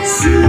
See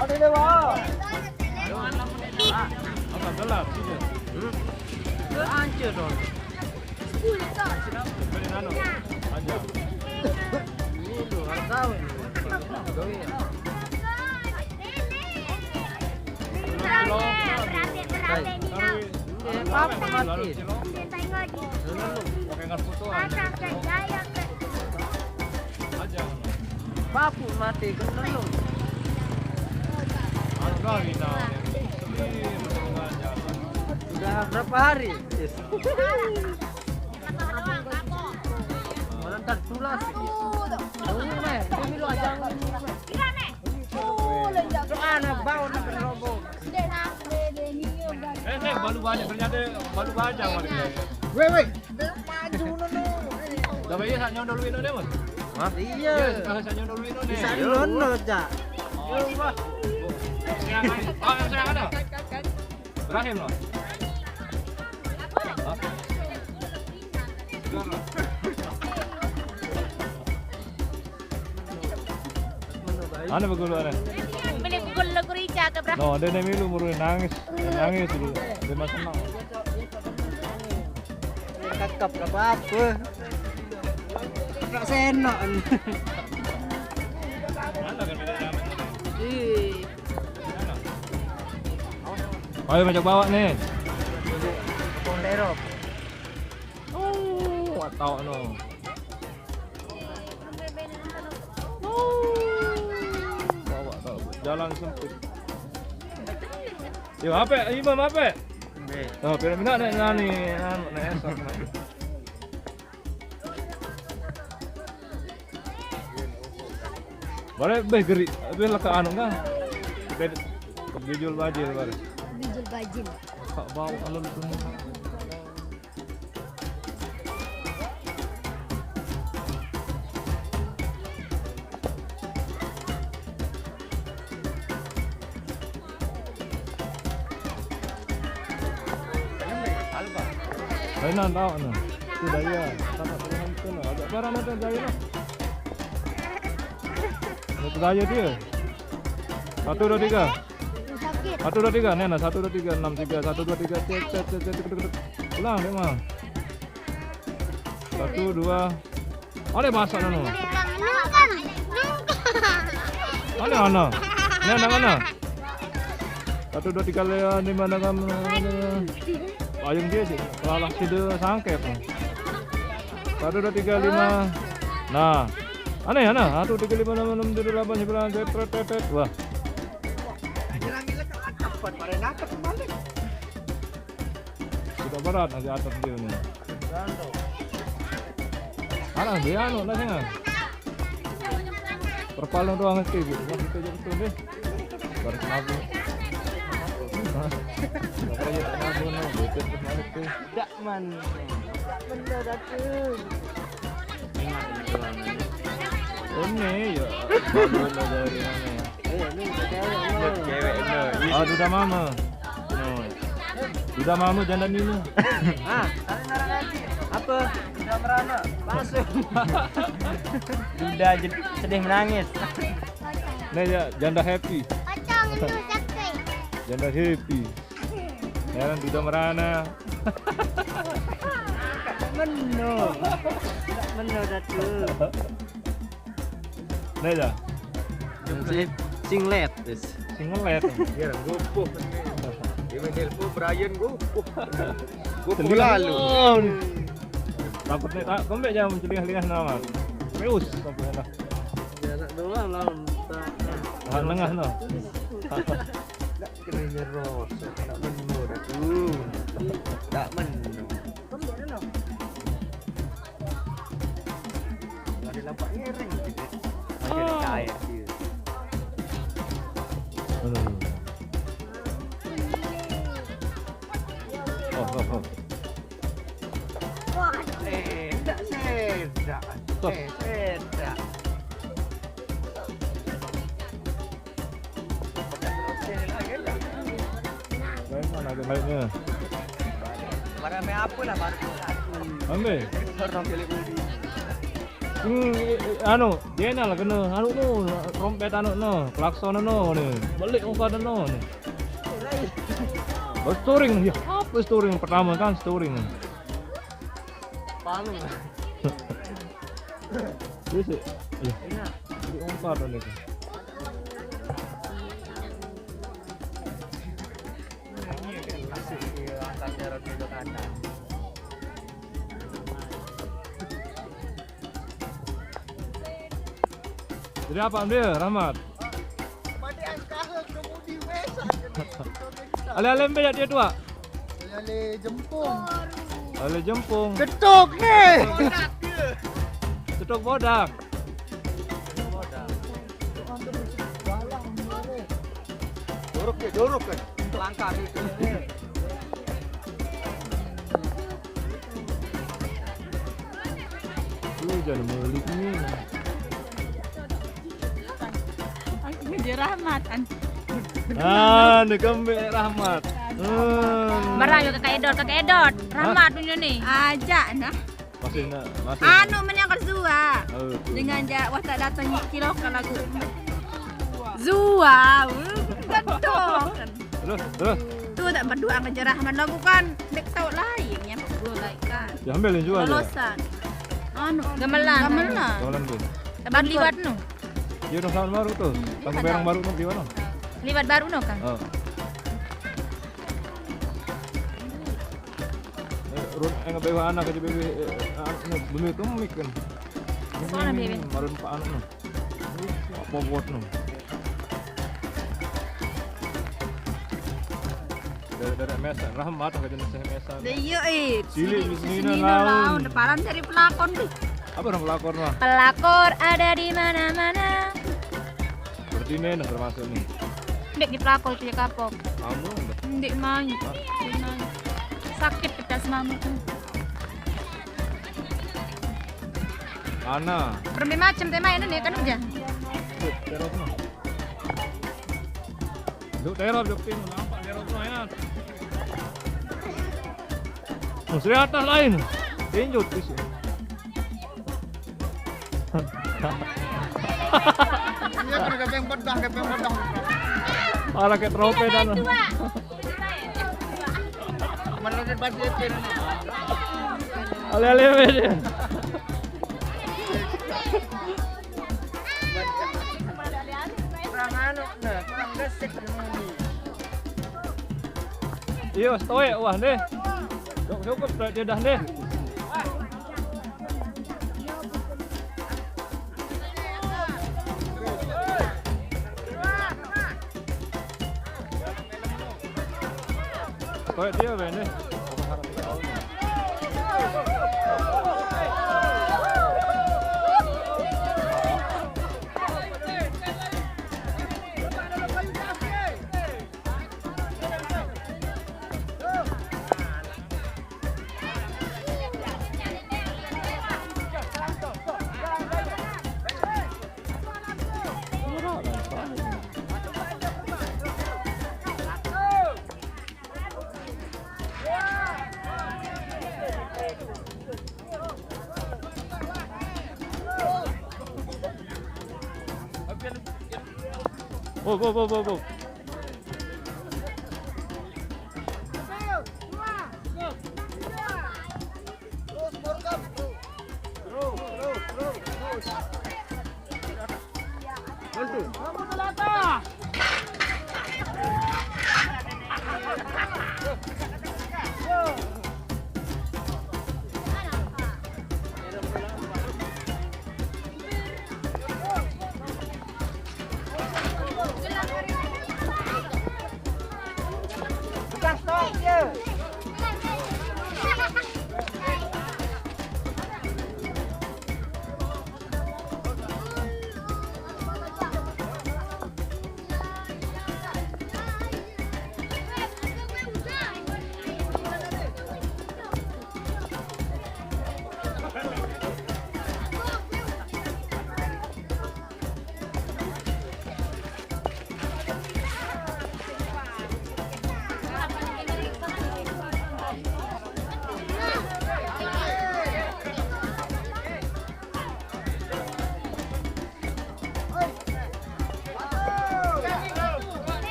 Ada dewa. Agak gelap sih. Hancur dong. Beli nano aja. Ini lu harus tahu. Apa mati? Pakai ngas fotoan aja. Papu mati kan lu. Enggak Wina. Sudah berapa hari? Orang tertulas. Anak bau nak robo. Nek balu banyak ternyata balu banyak warga. Weh. Maju nono. Dah iya sak nyondol wino deh, Mas. Hah? Iya. Kalau sak nyondol wino deh. Bisa nono, Cak. Yo, Mas. Oh, yang saya ada. Rahim loh. Ana betul ana. Beli pukul lagu rica ke berapa? No, dia nemilu muru nangis dulu. Dia masih senang. Kakap apa? Enggak senok. Ada kan beda nama. Ih. Ayo macam bawa nih. Ponderop. Oh, tahu no. Bawa tahu. Jalan sempit. Yo, apa? Imam apa? Oh, pero mina nek nani, nek esok. Bare beh geri, beh laka anu kan. Bijul bajil bare. Bijul bajil. Kak bau alun tu. Mainan tahu no. Sudah ya. Sama dengan tu no. Agak barang ada jaya no. Itu jaya dia. 1 2 3. Sakit. 1 2 3 Nena 1 2 3 6 3 1 2 3 cek. Ulang deh mah. 1 2. Ada bahasa no. Ada ana. Nena mana? 1 2 3 lea di mana kamu? Ayung dia sih, kalau sudah sangkep. 1 2 3 5. Nah, aneh ya nah. 1 2 3 5 6 7 8 9 tet. Wah. Sudah berat nanti atas dia nih. Anak dia anu lah jangan. Perpalan doang ke gitu. Wah, kita jadi betul deh. Baru kenapa? Makanya tak nabu no, betul kemarin tuh. Dak man. Bener datang. Ini ya, baru dari mana ya? Ini cewek no. Oh, sudah mama. No. Sudah mama janda Nino. Ah, ada lagi. Apa? Sudah merana. Masuk. Sudah sedih menangis. Nah ya, janda happy. Pocong itu sakit. Janda happy. Ya, sudah merana. Meno. Meno datang. Nah ya, Singlet. singelet. Biar gopoh. Dia telepon Brian gopoh. Gopoh Telinga. lalu. Takut nih, tak kembali jangan menceliah-liah nama. Meus, sampai lah. Ya nak doang lawan. Tahan lengah no. Tak kena nyeros. Tak menu dah tu. Tak menu. Ada lampak ngereng. Macam ada air dia. Oh. Tak sedak. Stop. Sedak. Mana baliknya? Barang apa lah baru. Ambil. Orang pilih budi. Anu, dia lah kena anu no, trompet anu no, klakson no nih. Balik muka no nih. Oh, touring ya. Apa touring pertama kan touring. Palu. Bisa. Ya. Balik muka nih. Angkat jarak ke kanan. Jadi apa dia, Rahmat? Ale-ale mbak dia tua. Ale jempung. Ale jempung. Ketuk nih. Cetok bodak. Dorok kan. Langkah gitu. Lu jangan melik nih. Ngejar Rahmat. Nih kembali Rahmat. Barang yuk kakak Edot. Rahmat punya nih. Aja nah. Masih. Anu menyangkut Zua. Oh, Dengan watak datang kilo ke lagu. Zua. Betul. Terus. Tuh tak berdua ngejar Rahmat lagu kan. Dek tahu lain ya. Gue like kan. Diambilin juga aja. Lolosan. Anu gamelan. Jalan tuh. Baru liwat nu. Iya dong tahun baru tuh. Tahun barang baru tuh gimana? Liwat baru nu kan. Oh. Ngebewa anak aja bebe bumi itu mik kan. Soalnya bebe. Marun pak anu. Apa buat nu? Dari mesa Rahmat ke jenis mesa. Iya Cilik di sini laun. Deparan dari pelakon tuh. Apa dong pelakor mah? Pelakor ada di mana-mana. Seperti ini termasuk nih. Dek di pelakor punya kapok. Kamu Dek main. Sakit kita semamu. Ana. Berbagai macam tema ini nih kan aja. Terop mah. Duk terop jokin nampak terop mah ya. Musri atas lain. Tinjut di sini. Iya kan kepeng pedang. Ala kayak trope dan. Menurut budget ini. Ale dia. Kurang anu nah, kurang gesek ini. Iya, stoik wah deh. Cukup dia dah deh. Stoik dia ben deh. Wow.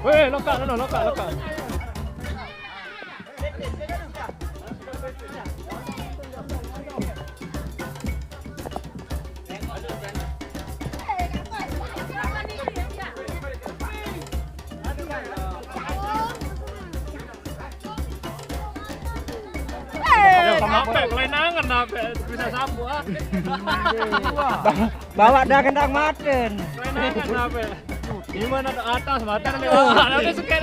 Weh, lokak. Sama apa? Kelenangan apa? Bisa sapu ah. Bawa dah kendang maten. Kelenangan apa? Gimana ke atas maten nih? Ada seket.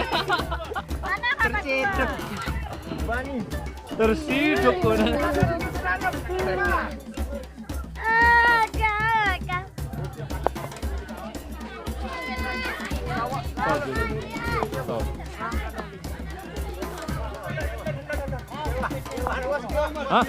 Terciduk. Bani. Tersiduk pun. Hah?